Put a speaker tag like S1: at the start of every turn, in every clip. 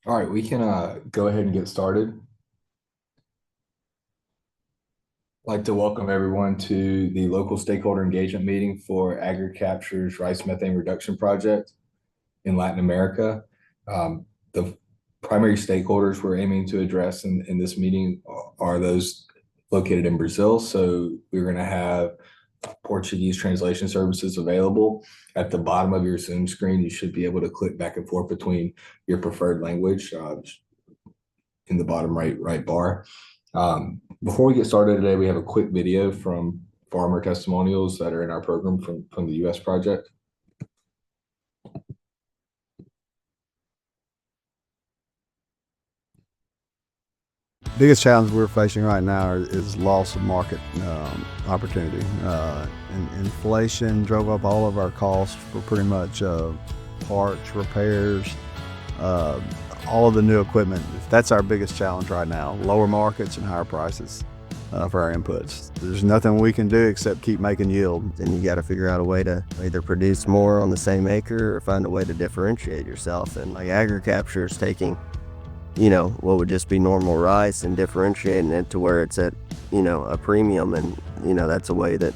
S1: All right, we can go ahead and get started. I'd like to welcome everyone to the local stakeholder engagement meeting for AgriCapture's Rice Methane Reduction Project in Latin America. The primary stakeholders we're aiming to address in this meeting are those located in Brazil. So we're going to have Portuguese translation services available. At the bottom of your Zoom screen, you should be able to click back and forth between your preferred language in the bottom right bar. Before we get started today, we have a quick video from farmer testimonials that are in our program from the U.S. project.
S2: Biggest challenge we're facing right now is loss of market opportunity. Inflation drove up all of our costs for pretty much parts, repairs, all of the new equipment. That's our biggest challenge right now, lower markets and higher prices for our inputs. There's nothing we can do except keep making yield.
S3: Then you got to figure out a way to either produce more on the same acre or find a way to differentiate yourself. And like AgriCapture is taking what would just be normal rice and differentiating it to where it's at, a premium. And, that's a way that,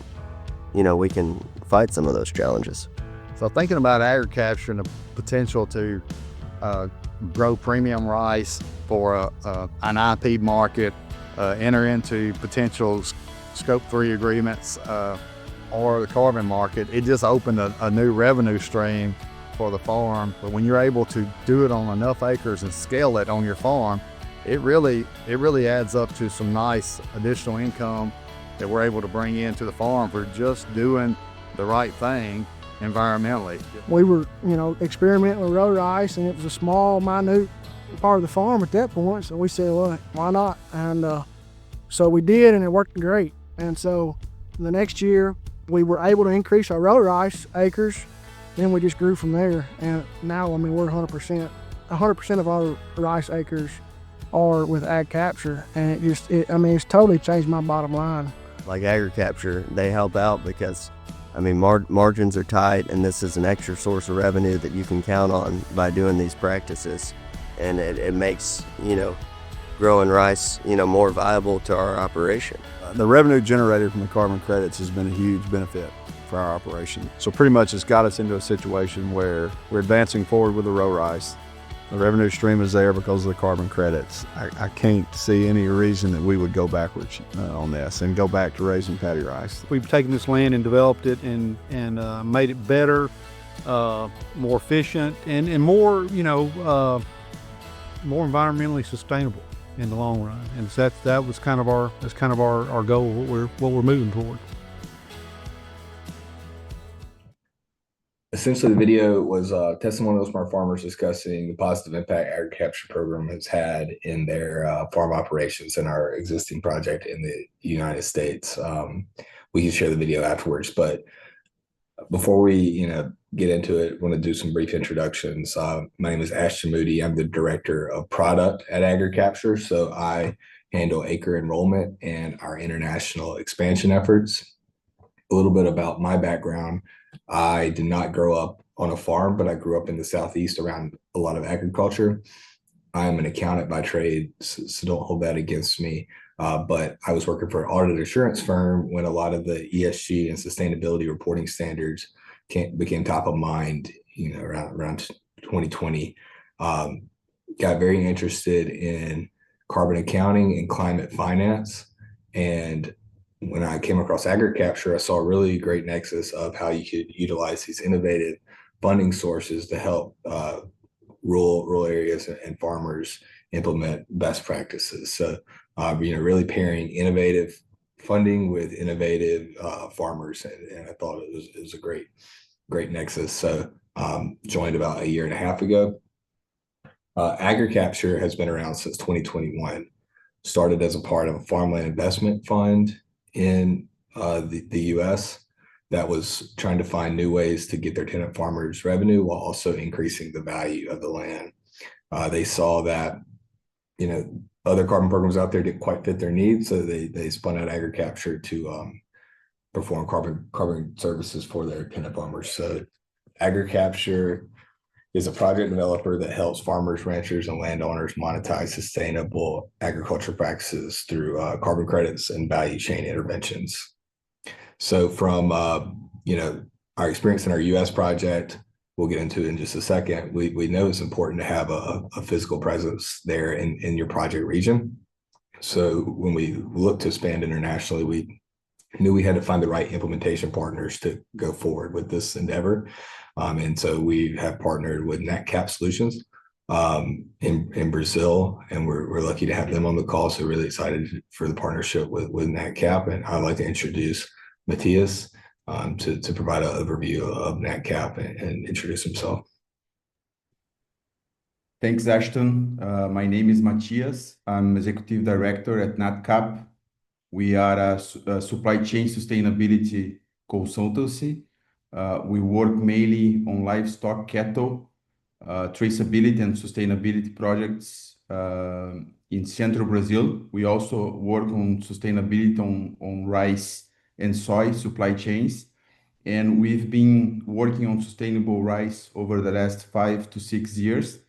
S3: we can fight some of those challenges.
S2: So thinking about AgriCapture and the potential to grow premium rice for an IP market, enter into potential Scope 3 agreements or the carbon market, it just opened a new revenue stream for the farm. But when you're able to do it on enough acres and scale it on your farm, it really adds up to some nice additional income that we're able to bring into the farm for just doing the right thing environmentally.
S4: We were, experimenting with row rice, and it was a small, minute part of the farm at that point. So we said, well, why not? And so we did, and it worked great. And so the next year, we were able to increase our row rice acres. Then we just grew from there, and now, we're 100%. 100% of our rice acres are with AgCapture, and it's totally changed my bottom line.
S3: Like AgriCapture, they help out because, margins are tight, and this is an extra source of revenue that you can count on by doing these practices, and it makes growing rice more viable to our operation.
S2: The revenue generated from the carbon credits has been a huge benefit for our operation. So pretty much it's got us into a situation where we're advancing forward with the row rice. The revenue stream is there because of the carbon credits. I can't see any reason that we would go backwards on this and go back to raising paddy rice.
S5: We've taken this land and developed it and made it better, more efficient, and more, more environmentally sustainable in the long run. And so that was kind of our goal, what we're moving toward.
S1: Essentially, the video was testimonials from our farmers discussing the positive impact AgriCapture program has had in their farm operations and our existing project in the United States. We can share the video afterwards, but before we get into it, I want to do some brief introductions. My name is Ashton Moody. I'm the director of product at AgriCapture, so I handle acre enrollment and our international expansion efforts. A little bit about my background. I did not grow up on a farm, but I grew up in the Southeast around a lot of agriculture. I'm an accountant by trade, so don't hold that against me. But I was working for an audit assurance firm when a lot of the ESG and sustainability reporting standards became top of mind, around 2020. Got very interested in carbon accounting and climate finance. And when I came across AgriCapture, I saw a really great nexus of how you could utilize these innovative funding sources to help rural areas and farmers implement best practices. So, really pairing innovative funding with innovative farmers, and I thought it was a great nexus. So, joined about a year and a half ago. AgriCapture has been around since 2021. Started as a part of a farmland investment fund in the U.S. that was trying to find new ways to get their tenant farmers revenue while also increasing the value of the land. They saw that, other carbon programs out there didn't quite fit their needs, so they spun out AgriCapture to perform carbon services for their tenant farmers. So AgriCapture is a project developer that helps farmers, ranchers, and landowners monetize sustainable agriculture practices through carbon credits and value chain interventions. So from our experience in our U.S. project, we'll get into it in just a second. We know it's important to have a physical presence there in your project region. So when we look to expand internationally, we knew we had to find the right implementation partners to go forward with this endeavor. And so we have partnered with Natcap Solutions in Brazil, and we're lucky to have them on the call. So really excited for the partnership with Natcap. And I'd like to introduce Matthias to provide an overview of Natcap and introduce himself.
S6: Thanks, Ashton. My name is Matthias. I'm Executive Director at Natcap. We are a supply chain sustainability consultancy. We work mainly on livestock, cattle, traceability and sustainability projects in central Brazil. We also work on sustainability on rice and soy supply chains. And we've been working on sustainable rice over the last 5 to 6 years.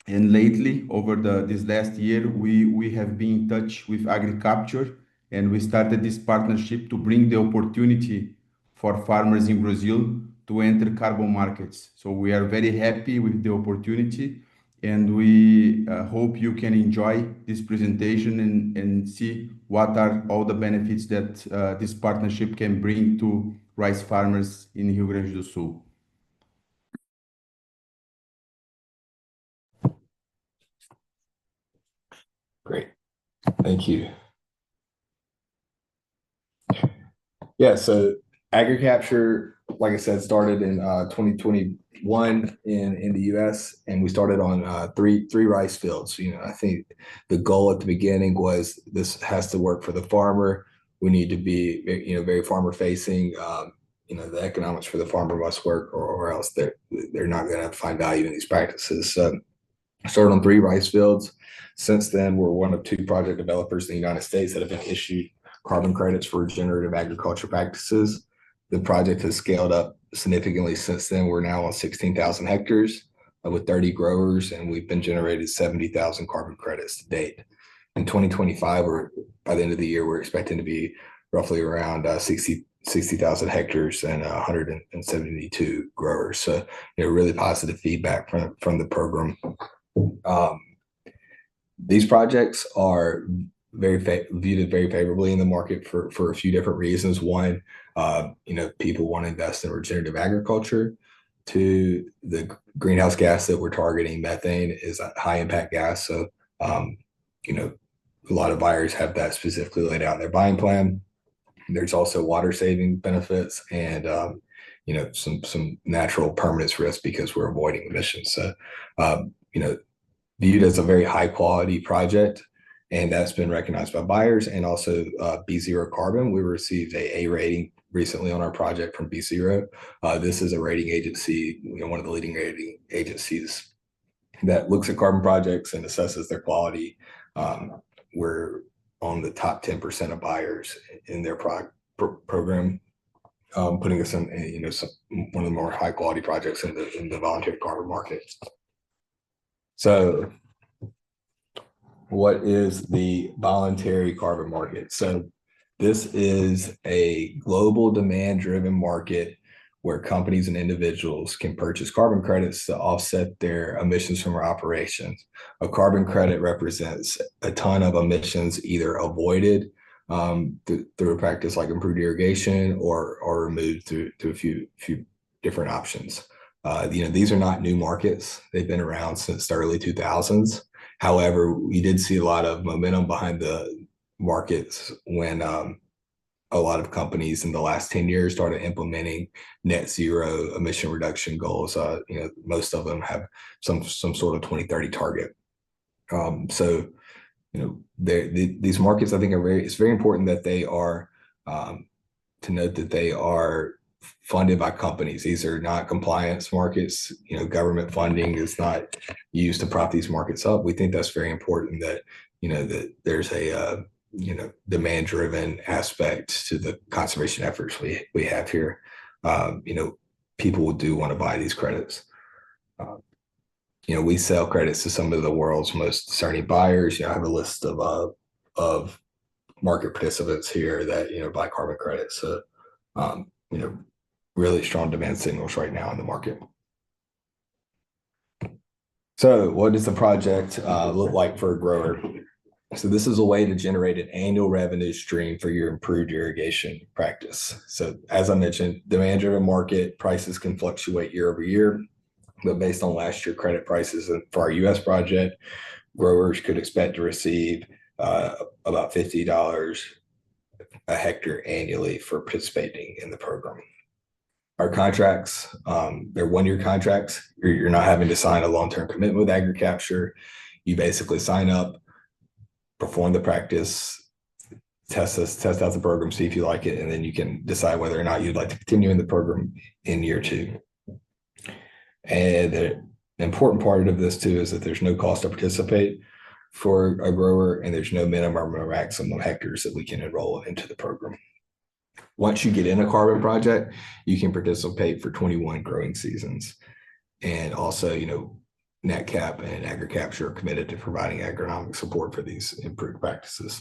S6: And lately, over this last year, we have been in touch with AgriCapture, and we started this partnership to bring the opportunity for farmers in Brazil to enter carbon markets. So we are very happy with the opportunity, and we hope you can enjoy this presentation and see what are all the benefits that this partnership can bring to rice farmers in Rio Grande do Sul.
S1: Great. Thank you. Yeah, so AgriCapture, like I said, started in 2021 in the US, and we started on three rice fields. I think the goal at the beginning was this has to work for the farmer. We need to be very farmer facing. The economics for the farmer must work, or else they're not going to find value in these practices. So I started on 3 rice fields. Since then, we're one of 2 project developers in the United States that have been issued carbon credits for regenerative agriculture practices. The project has scaled up significantly since then. We're now on 16,000 hectares with 30 growers, and we've been generated 70,000 carbon credits to date. In 2025, or by the end of the year, we're expecting to be roughly around 60,000 hectares and 172 growers. So, really positive feedback from the program. These projects are viewed very favorably in the market for a few different reasons. One, people want to invest in regenerative agriculture. 2, the greenhouse gas that we're targeting, methane, is a high impact gas. So, a lot of buyers have that specifically laid out in their buying plan. There's also water saving benefits and some natural permanence risk because we're avoiding emissions. So, viewed as a very high quality project, and that's been recognized by buyers. And also B0 Carbon, we received a rating recently on our project from B0. This is a rating agency, one of the leading rating agencies that looks at carbon projects and assesses their quality. We're on the top 10% of buyers in their program, putting us in one of the more high quality projects in the voluntary carbon market. So what is the voluntary carbon market? So this is a global demand-driven market where companies and individuals can purchase carbon credits to offset their emissions from their operations. A carbon credit represents a ton of emissions either avoided through a practice like improved irrigation or removed through a few different options. These are not new markets. They've been around since the early 2000s. However, we did see a lot of momentum behind the markets when a lot of companies in the last 10 years started implementing net zero emission reduction goals. Most of them have some sort of 2030 target. These markets, I think, it's very important that they are, to note that they are funded by companies. These are not compliance markets. Government funding is not used to prop these markets up. We think that's very important that, that there's a, demand-driven aspect to the conservation efforts we have here. People do want to buy these credits. We sell credits to some of the world's most discerning buyers. I have a list of market participants here that buy carbon credits. So really strong demand signals right now in the market. So what does the project look like for a grower? So this is a way to generate an annual revenue stream for your improved irrigation practice. So as I mentioned, demand-driven market prices can fluctuate year over year, but based on last year credit prices for our U.S. project, growers could expect to receive about $50 a hectare annually for participating in the program. Our contracts, they're one-year contracts. You're not having to sign a long-term commitment with AgriCapture. You basically sign up, perform the practice, test out the program, see if you like it, and then you can decide whether or not you'd like to continue in the program in year 2. And the important part of this too is that there's no cost to participate for a grower, and there's no minimum or maximum hectares that we can enroll into the program. Once you get in a carbon project, you can participate for 21 growing seasons. And also, Natcap and AgriCapture are committed to providing agronomic support for these improved practices.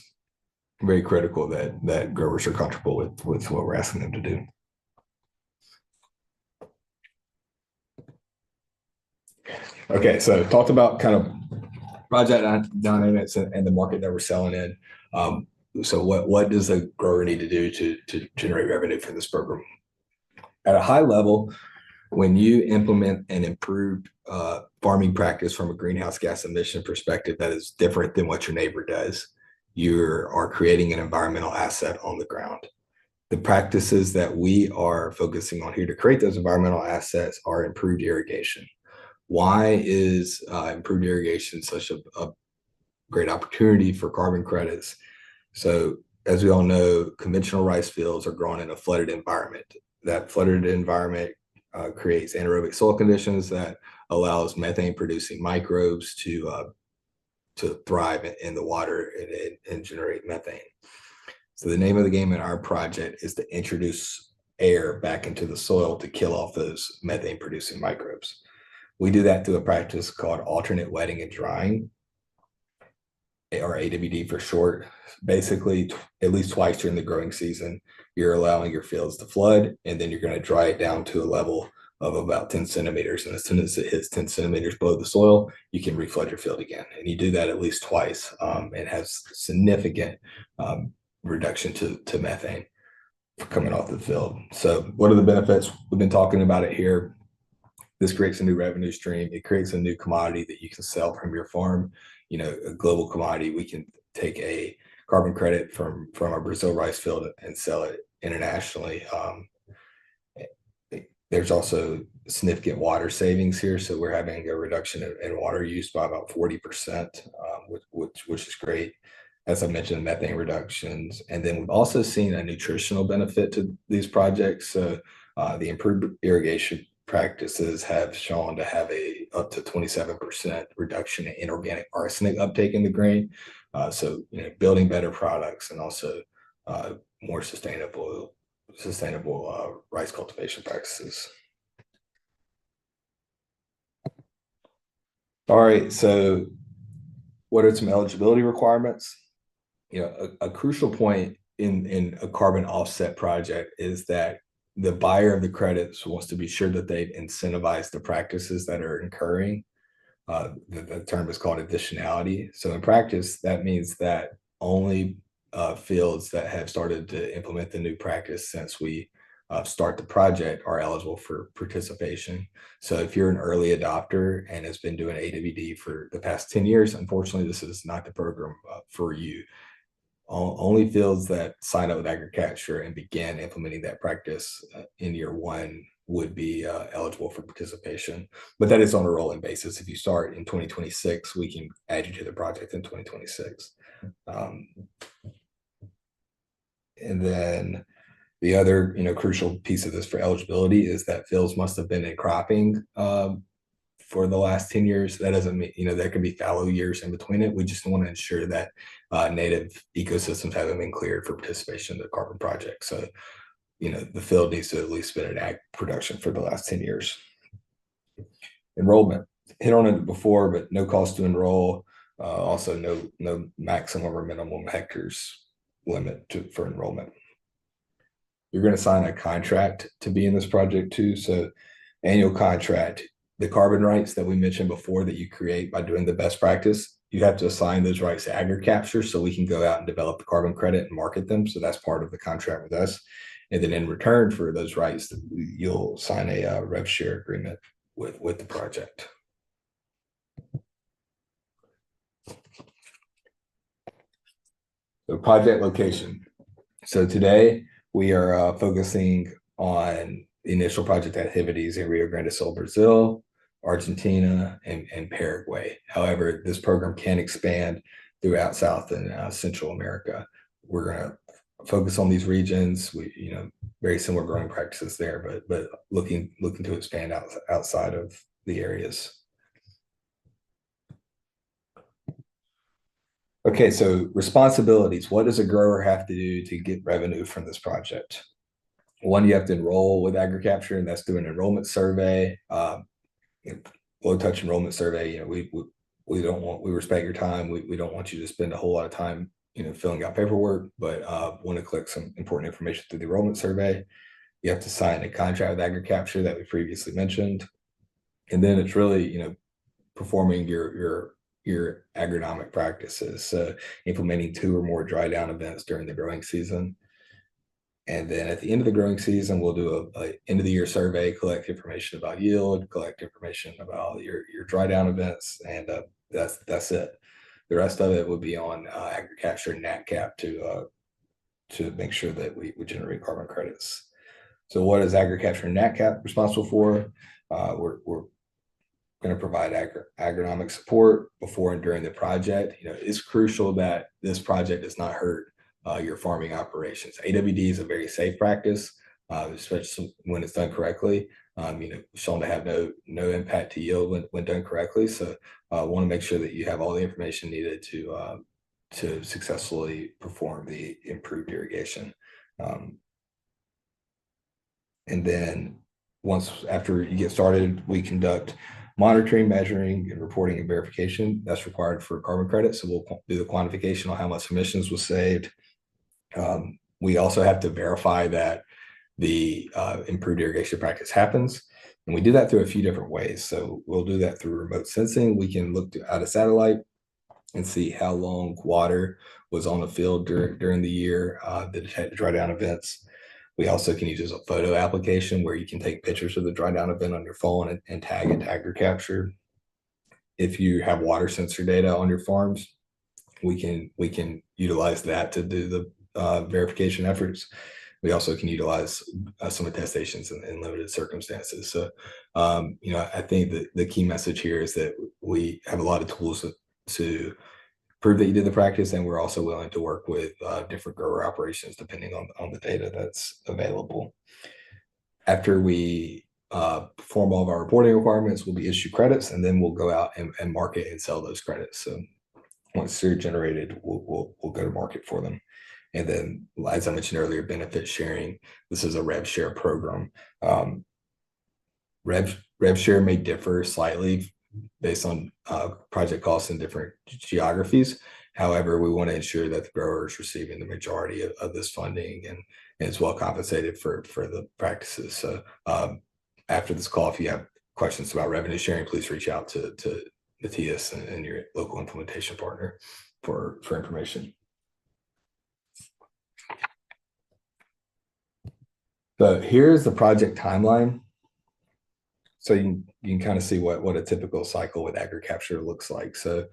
S1: Very critical that growers are comfortable with what we're asking them to do. Okay, so talked about kind of project dynamics and the market that we're selling in. So what does the grower need to do to generate revenue for this program? At a high level, when you implement an improved farming practice from a greenhouse gas emission perspective that is different than what your neighbor does, you are creating an environmental asset on the ground. The practices that we are focusing on here to create those environmental assets are improved irrigation. Why is improved irrigation such a great opportunity for carbon credits? So as we all know, conventional rice fields are grown in a flooded environment. That flooded environment creates anaerobic soil conditions that allows methane producing microbes to thrive in the water and generate methane. So the name of the game in our project is to introduce air back into the soil to kill off those methane producing microbes. We do that through a practice called alternate wetting and drying, or AWD for short. Basically, at least twice during the growing season, you're allowing your fields to flood, and then you're going to dry it down to a level of about 10 centimeters. And as soon as it hits 10 centimeters below the soil, you can reflood your field again. And you do that at least twice. It has significant reduction to methane coming off the field. So what are the benefits? We've been talking about it here. This creates a new revenue stream. It creates a new commodity that you can sell from your farm. A global commodity. We can take a carbon credit from our Brazil rice field and sell it internationally. There's also significant water savings here. So we're having a reduction in water use by about 40%, which is great. As I mentioned, methane reductions. And then we've also seen a nutritional benefit to these projects. So the improved irrigation practices have shown to have a up to 27% reduction in inorganic arsenic uptake in the grain. So building better products and also more sustainable rice cultivation practices. All right, so what are some eligibility requirements? A crucial point in a carbon offset project is that the buyer of the credits wants to be sure that they've incentivized the practices that are incurring. The term is called additionality. So in practice, that means that only fields that have started to implement the new practice since we start the project are eligible for participation. So if you're an early adopter and has been doing AWD for the past 10 years, unfortunately, this is not the program for you. Only fields that sign up with AgriCapture and begin implementing that practice in year 1 would be eligible for participation, but that is on a rolling basis. If you start in 2026, we can add you to the project in 2026. And then the other, crucial piece of this for eligibility is that fields must have been in cropping for the last 10 years. That doesn't mean, there could be fallow years in between it. We just want to ensure that native ecosystems haven't been cleared for participation in the carbon project. So, the field needs to at least been in ag production for the last 10 years. Enrollment, hit on it before, but no cost to enroll. Also, no maximum or minimum hectares limit for enrollment. You're going to sign a contract to be in this project too. So, annual contract, the carbon rights that we mentioned before that you create by doing the best practice, you have to assign those rights to AgriCapture so we can go out and develop the carbon credit and market them. So that's part of the contract with us. And then in return for those rights, you'll sign a rev share agreement with the project. So project location. So today we are focusing on the initial project activities in Rio Grande do Sul, Brazil, Argentina, and Paraguay. However, this program can expand throughout South and Central America. We're going to focus on these regions. We, very similar growing practices there, but looking to expand outside of the areas. Okay, so responsibilities. What does a grower have to do to get revenue from this project? One, you have to enroll with AgriCapture, and that's through an enrollment survey. Low touch enrollment survey. We respect your time. We don't want you to spend a whole lot of time, filling out paperwork, but want to collect some important information through the enrollment survey. You have to sign a contract with AgriCapture that we previously mentioned, and then it's really, performing your agronomic practices. So implementing 2 or more dry down events during the growing season. And then at the end of the growing season, we'll do a end of the year survey, collect information about yield, collect information about your dry down events, and that's it. The rest of it would be on AgriCapture and Natcap to make sure that we generate carbon credits. So what is AgriCapture and Natcap responsible for? We're going to provide agronomic support before and during the project. It's crucial that this project does not hurt your farming operations. AWD is a very safe practice, especially when it's done correctly. Shown to have no impact to yield when done correctly. So want to make sure that you have all the information needed to successfully perform the improved irrigation. And then after you get started, we conduct monitoring, measuring, and reporting and verification. That's required for carbon credit. So we'll do the quantification on how much emissions was saved. We also have to verify that the improved irrigation practice happens. And we do that through a few different ways. So we'll do that through remote sensing. We can look at a satellite and see how long water was on the field during the year that had dry down events. We also can use a photo application where you can take pictures of the dry down event on your phone and tag it to AgriCapture. If you have water sensor data on your farms, we can utilize that to do the verification efforts. We also can utilize some attestations in limited circumstances. So, I think that the key message here is that we have a lot of tools to prove that you did the practice, and we're also willing to work with different grower operations depending on the data that's available. After we perform all of our reporting requirements, we'll be issued credits, and then we'll go out and market and sell those credits. So once they're generated, we'll go to market for them. And then, as I mentioned earlier, benefit sharing. This is a rev share program. Rev share may differ slightly based on project costs in different geographies. However, we want to ensure that the grower is receiving the majority of this funding and is well compensated for the practices. So after this call, if you have questions about revenue sharing, please reach out to Matthias and your local implementation partner for information. So here's the project timeline. So you can kind of see what a typical cycle with AgriCapture looks like. So,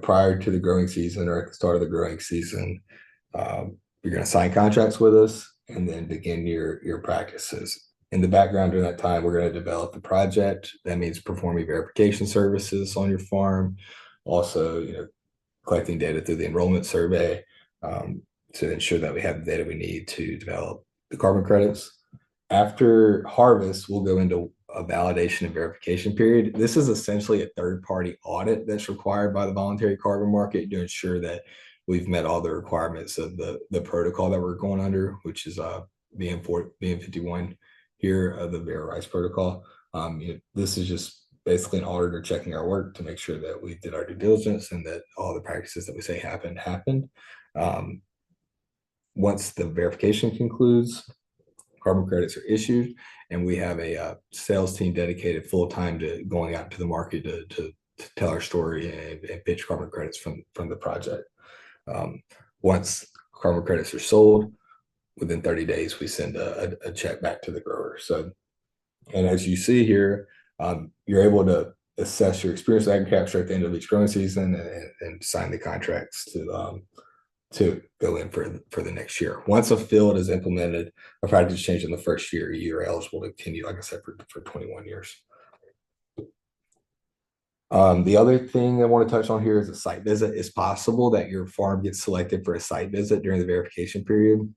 S1: prior to the growing season or at the start of the growing season, you're going to sign contracts with us and then begin your practices. In the background during that time, we're going to develop the project. That means performing verification services on your farm. Also, collecting data through the enrollment survey to ensure that we have the data we need to develop the carbon credits. After harvest, we'll go into a validation and verification period. This is essentially a third-party audit that's required by the voluntary carbon market to ensure that we've met all the requirements of the protocol that we're going under, which is BM 51 here of the Rice protocol. This is just basically an auditor checking our work to make sure that we did our due diligence and that all the practices that we say happened. Once the verification concludes, carbon credits are issued, and we have a sales team dedicated full time to going out to the market to tell our story and pitch carbon credits from the project. Once carbon credits are sold, within 30 days, we send a check back to the grower. So, and as you see here, you're able to assess your experience with AgriCapture at the end of each growing season and sign the contracts to go in for the next year. Once a field is implemented, a practice change in the first year, you're eligible to continue, like I said, for 21 years. The other thing I want to touch on here is a site visit. It's possible that your farm gets selected for a site visit during the verification period.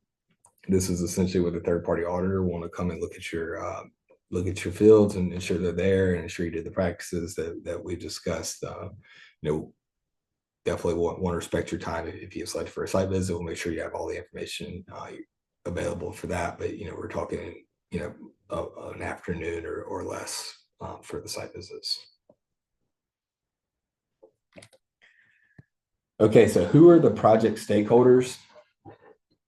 S1: This is essentially where the third-party auditor want to come and look at your fields and ensure they're there and ensure you did the practices that we discussed. Definitely want to respect your time. If you get selected for a site visit, we'll make sure you have all the information available for that. But we're talking an afternoon or less for the site visits. Okay, so who are the project stakeholders?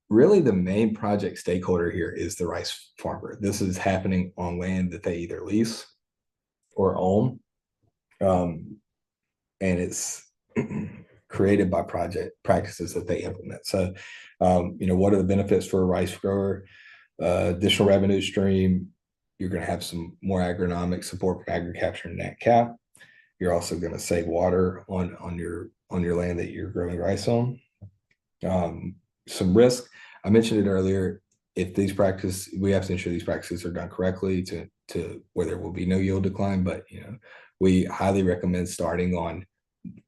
S1: Really, the main project stakeholder here is the rice farmer. This is happening on land that they either lease or own, and it's created by project practices that they implement. So, what are the benefits for a rice grower? Additional revenue stream. You're going to have some more agronomic support from AgriCapture and Natcap. You're also going to save water on your land that you're growing rice on. Some risk. I mentioned it earlier. If these practices, we have to ensure these practices are done correctly to where there will be no yield decline. But we highly recommend starting on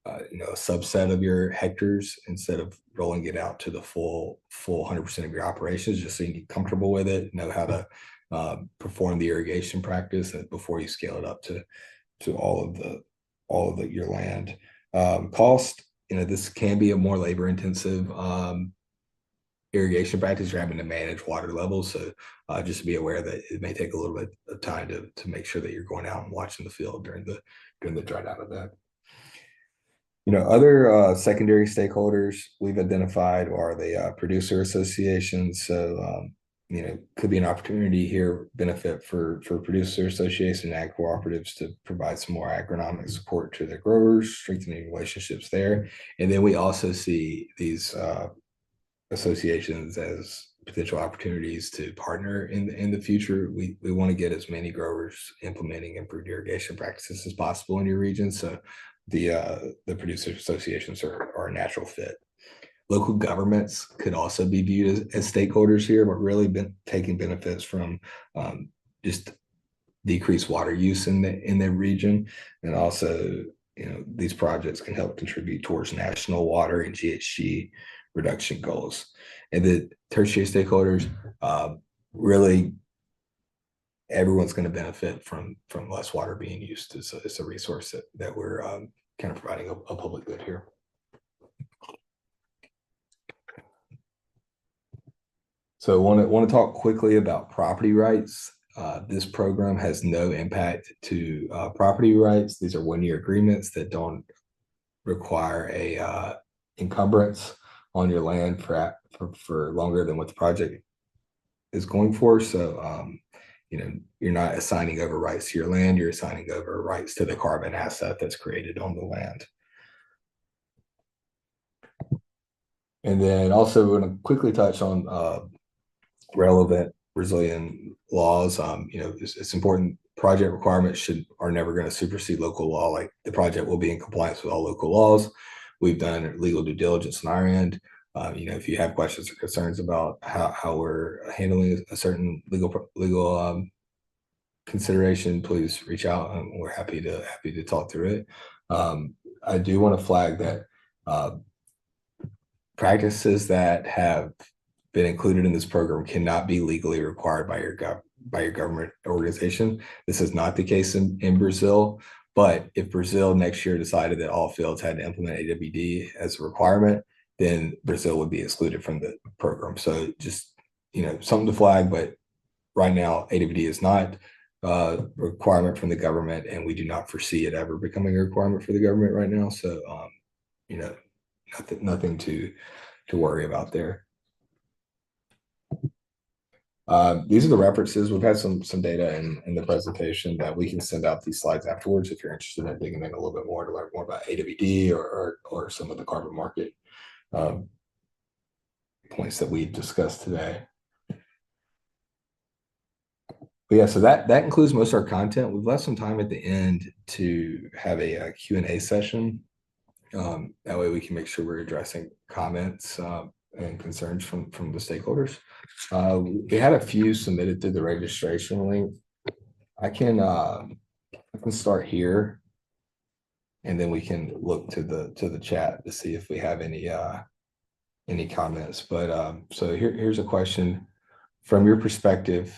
S1: a subset of your hectares instead of rolling it out to the full 100% of your operations, just so you get comfortable with it, know how to perform the irrigation practice before you scale it up to all of your land. Cost, this can be a more labor intensive irrigation practice. You're having to manage water levels, so just to be aware that it may take a little bit of time to make sure that you're going out and watching the field during the dry down event. Other secondary stakeholders we've identified are the producer associations. So could be an opportunity here, benefit for producer associations and ag cooperatives to provide some more agronomic support to their growers, strengthening relationships there. And then we also see these associations as potential opportunities to partner in the future. We want to get as many growers implementing improved irrigation practices as possible in your region. So the producer associations are a natural fit. Local governments could also be viewed as stakeholders here, but really been taking benefits from just decreased water use in the region. And also, these projects can help contribute towards national water and GHG reduction goals. And the tertiary stakeholders, really everyone's going to benefit from less water being used. It's a resource that we're kind of providing a public good here. So I want to talk quickly about property rights. This program has no impact to property rights. These are 1-year agreements that don't require a encumbrance on your land for longer than what the project is going for. So you're not assigning over rights to your land, you're assigning over rights to the carbon asset that's created on the land. And then also we're going to quickly touch on relevant Brazilian laws. It's important. Project requirements are never going to supersede local law. Like, the project will be in compliance with all local laws. We've done legal due diligence on our end. If you have questions or concerns about how we're handling a certain legal consideration, please reach out, and we're happy to talk through it. I do want to flag that practices that have been included in this program cannot be legally required by your government organization. This is not the case in Brazil. But if Brazil next year decided that all fields had to implement AWD as a requirement, then Brazil would be excluded from the program. So just something to flag. But right now, AWD is not requirement from the government, and we do not foresee it ever becoming a requirement for the government right now. So, you know, nothing to worry about there. These are the references. We've had some data in the presentation that we can send out these slides afterwards if you're interested in digging in a little bit more to learn more about AWD or some of the carbon market points that we discussed today. But yeah, so that includes most of our content. We've left some time at the end to have a Q&A session. That way we can make sure we're addressing comments and concerns from the stakeholders. We had a few submitted through the registration link. I can start here, and then we can look to the chat to see if we have any comments. But so here's a question. From your perspective,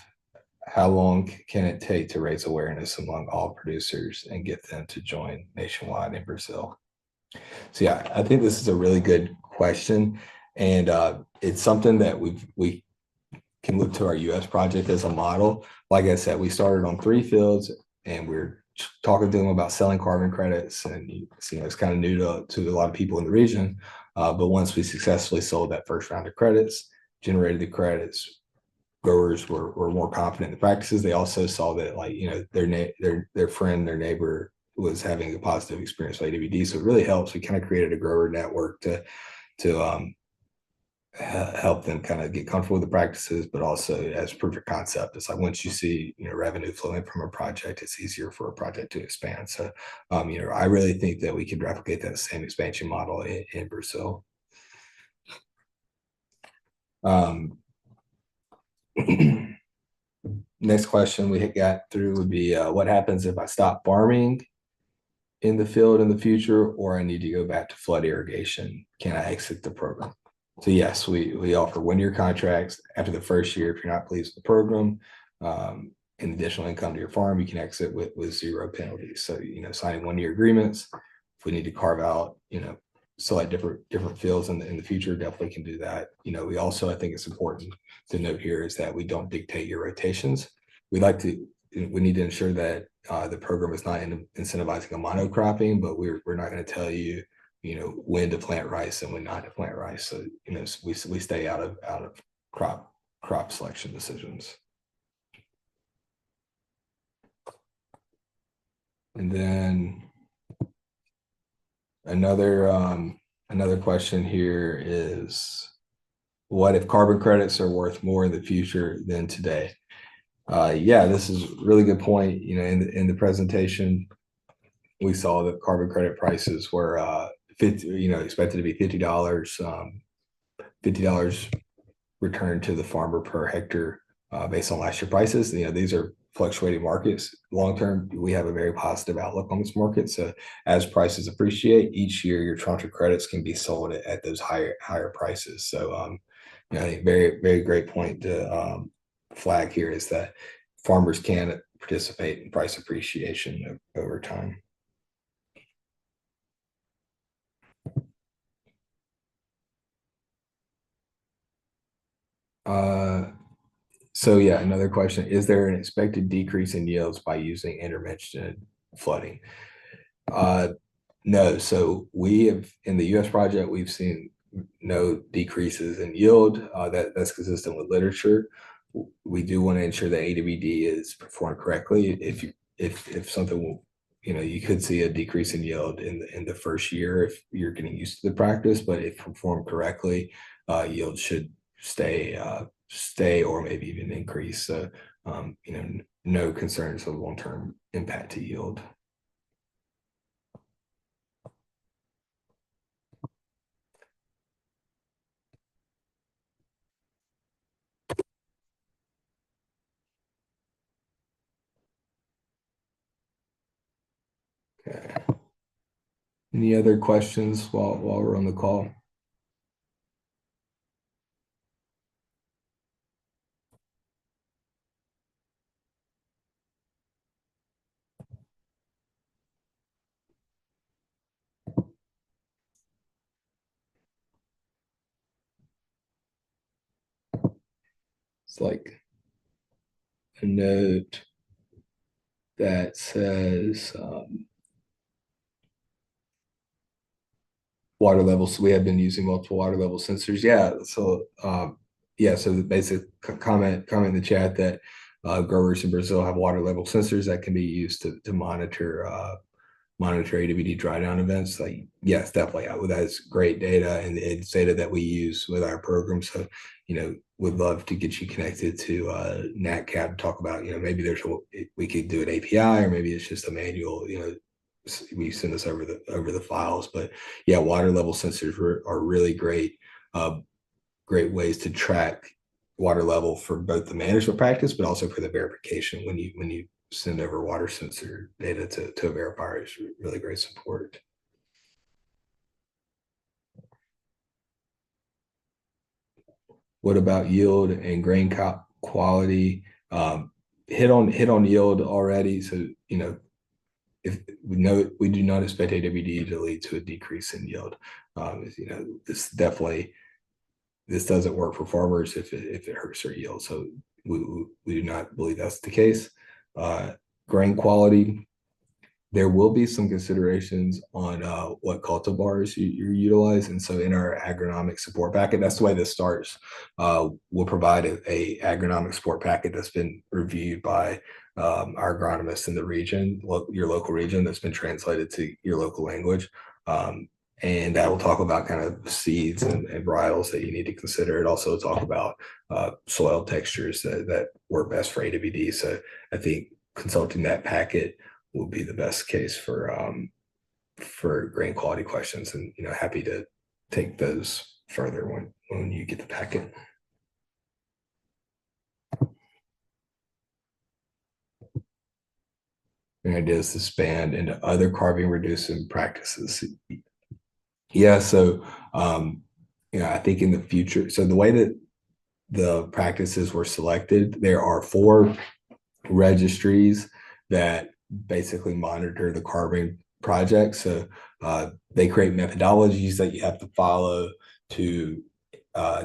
S1: how long can it take to raise awareness among all producers and get them to join nationwide in Brazil? So yeah, I think this is a really good question, and it's something that we can look to our U.S. project as a model. Like I said, we started on 3 fields, and we're talking to them about selling carbon credits, and it's kind of new to a lot of people in the region. But once we successfully sold that first round of credits, generated the credits, growers were more confident in the practices. They also saw that, like, their friend, their neighbor was having a positive experience with AWD. So it really helps. We kind of created a grower network to help them kind of get comfortable with the practices, but also as proof of concept. It's like once you see revenue flowing from a project, it's easier for a project to expand. So I really think that we could replicate that same expansion model in Brazil. Next question we got through would be, what happens if I stop farming in the field in the future, or I need to go back to flood irrigation? Can I exit the program? So yes, we offer 1-year contracts. After the first year, if you're not pleased with the program, and additional income to your farm, you can exit with 0 penalties. So signing 1-year agreements. If we need to carve out, select different fields in the future, definitely can do that. We also, I think it's important to note here is that we don't dictate your rotations. We need to ensure that the program is not incentivizing a monocropping, but we're not going to tell you, when to plant rice and when not to plant rice. So, we stay out of crop selection decisions. And then another question here is, what if carbon credits are worth more in the future than today? Yeah, this is a really good point. In the presentation, we saw that carbon credit prices were expected to be $50, $50 return to the farmer per hectare based on last year prices. These are fluctuating markets. Long term, we have a very positive outlook on this market. So as prices appreciate each year, your tranche of credits can be sold at those higher prices. So I think very, very great point to flag here is that farmers can participate in price appreciation over time. So yeah, another question, is there an expected decrease in yields by using intermittent flooding? No. So we have, in the US project, we've seen no decreases in yield. That's consistent with literature. We do want to ensure that AWD is performed correctly. If something, you could see a decrease in yield in the first year if you're getting used to the practice, but if performed correctly, yield should stay or maybe even increase. So no concerns of long-term impact to yield. Okay. Any other questions while we're on the call? It's like a note. that says water levels. So we have been using multiple water level sensors. Yeah. So yeah. So the basic comment in the chat that growers in Brazil have water level sensors that can be used to monitor AWD dry down events. Like, yes, definitely. That's great data, and it's data that we use with our program. So, would love to get you connected to Natcap to talk about, maybe we could do an API, or maybe it's just a manual, we send us over the files. But yeah, water level sensors are really great ways to track water level for both the management practice, but also for the verification when you send over water sensor data to a verifier. Is really great support. What about yield and grain quality? Hit on yield already. So, if we do not expect AWD to lead to a decrease in yield. This doesn't work for farmers if it hurts their yield. So we do not believe that's the case. Grain quality, there will be some considerations on what cultivars you utilize. And so in our agronomic support packet, that's the way this starts. We'll provide a agronomic support packet that's been reviewed by our agronomists in the region, your local region, that's been translated to your local language. And that will talk about kind of seeds and varietals that you need to consider. It also talk about soil textures that work best for AWD. So I think consulting that packet will be the best case for grain quality questions, and happy to take those further when you get the packet. And ideas to expand into other carbon reducing practices. Yeah, so I think in the future, so the way that the practices were selected, there are 4 registries that basically monitor the carbon project. So they create methodologies that you have to follow to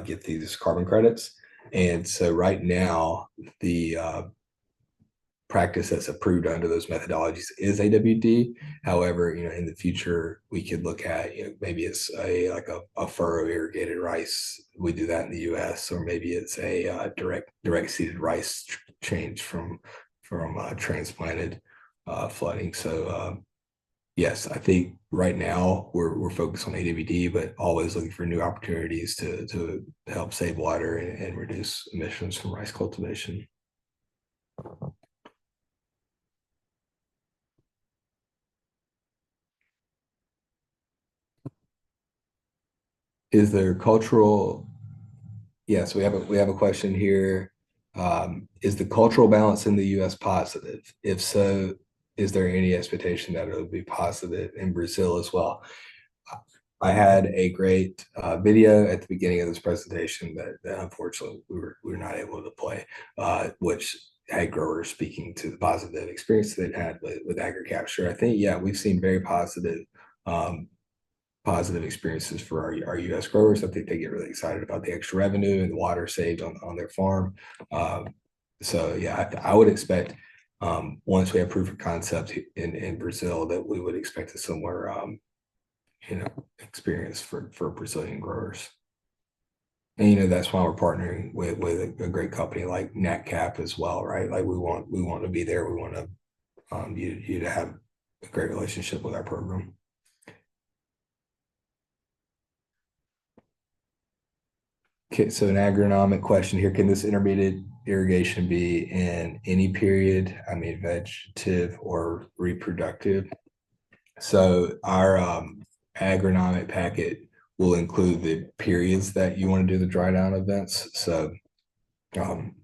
S1: get these carbon credits. And so right now, the practice that's approved under those methodologies is AWD. However, in the future, we could look at, maybe it's a furrow irrigated rice. We do that in the US, or maybe it's a direct seeded rice change from transplanted flooding. So yes, I think right now we're focused on AWD, but always looking for new opportunities to help save water and reduce emissions from rice cultivation. Is there cultural? Yes, we have a question here. Is the cultural balance in the U.S. positive? If so, is there any expectation that it will be positive in Brazil as well? I had a great video at the beginning of this presentation that unfortunately we were not able to play, which had growers speaking to the positive experience they've had with AgriCapture. I think, yeah, we've seen very positive experiences for our U.S. growers. I think they get really excited about the extra revenue and the water saved on their farm. So yeah, I would expect once we have proof of concept in Brazil that we would expect a similar experience for Brazilian growers. And that's why we're partnering with a great company like Natcap as well, right? Like we want to be there. We want to you to have a great relationship with our program. Okay, so an agronomic question here. Can this intermediate irrigation be in any period? I mean, vegetative or reproductive? So our agronomic packet will include the periods that you want to do the dry down events. So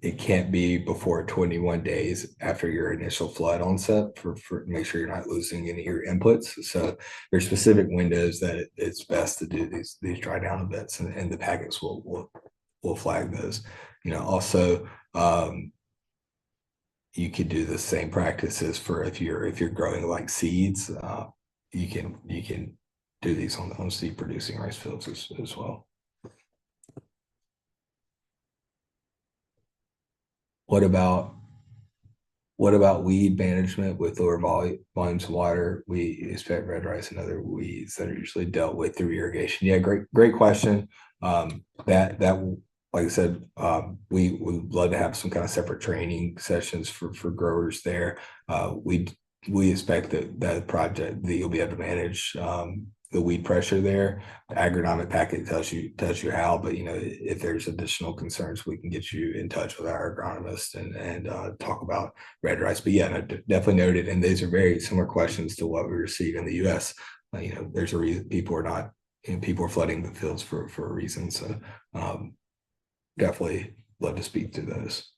S1: it can't be before 21 days after your initial flood onset for make sure you're not losing any of your inputs. So there's specific windows that it's best to do these dry down events, and the packets will flag those. Also you could do the same practices for if you're growing like seeds. You can do these on seed producing rice fields as well. What about What about weed management with lower volumes of water? We expect red rice and other weeds that are usually dealt with through irrigation. Yeah, great question. That like I said, we would love to have some kind of separate training sessions for growers there. We expect that project that you'll be able to manage the weed pressure there. The agronomic packet tells you how, but if there's additional concerns, we can get you in touch with our agronomist and talk about red rice. But yeah, no, definitely noted. And these are very similar questions to what we receive in the U.S. There's a reason people are flooding the fields for a reason. So definitely love to speak to those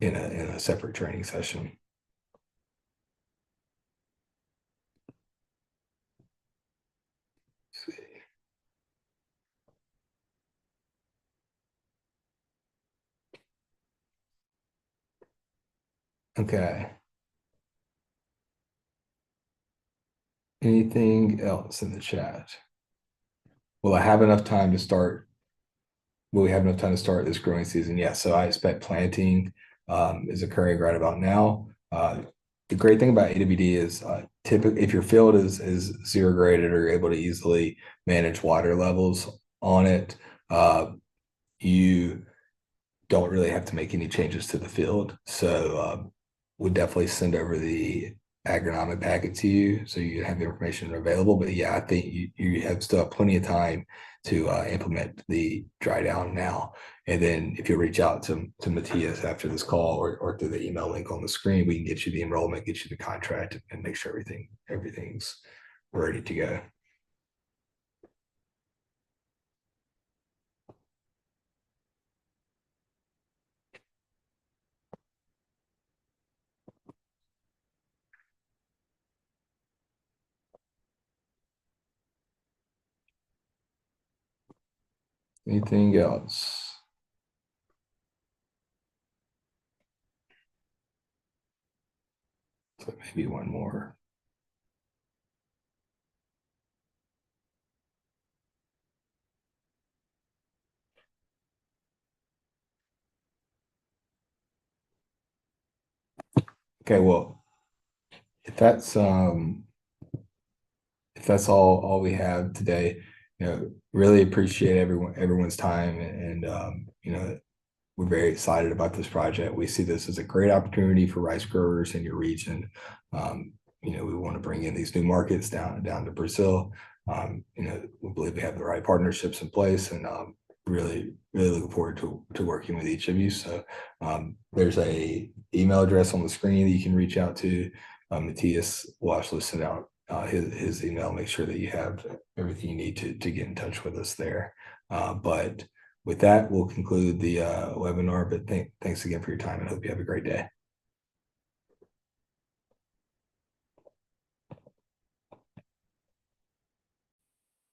S1: in a separate training session. Let's see. Okay. Anything else in the chat? Will I have enough time to start? Will we have enough time to start this growing season? Yes. So I expect planting is occurring right about now. The great thing about AWD is typically if your field is zero graded or able to easily manage water levels on it, you don't really have to make any changes to the field. So we'll definitely send over the agronomic packet to you so you have the information available. But yeah, I think you have still have plenty of time to implement the dry down now. And then if you reach out to Matthias after this call or through the email link on the screen, we can get you the enrollment, get you the contract, and make sure everything's ready to go. Anything else? So maybe one more. Okay, well, if that's all we have today, really appreciate everyone's time and we're very excited about this project. We see this as a great opportunity for rice growers in your region. We want to bring in these new markets down to Brazil. We believe we have the right partnerships in place and really looking forward to working with each of you. So there's a email address on the screen that you can reach out to. Matthias will actually send out his email, make sure that you have everything you need to get in touch with us there. But with that, we'll conclude the webinar, but thanks again for your time and hope you have a great day.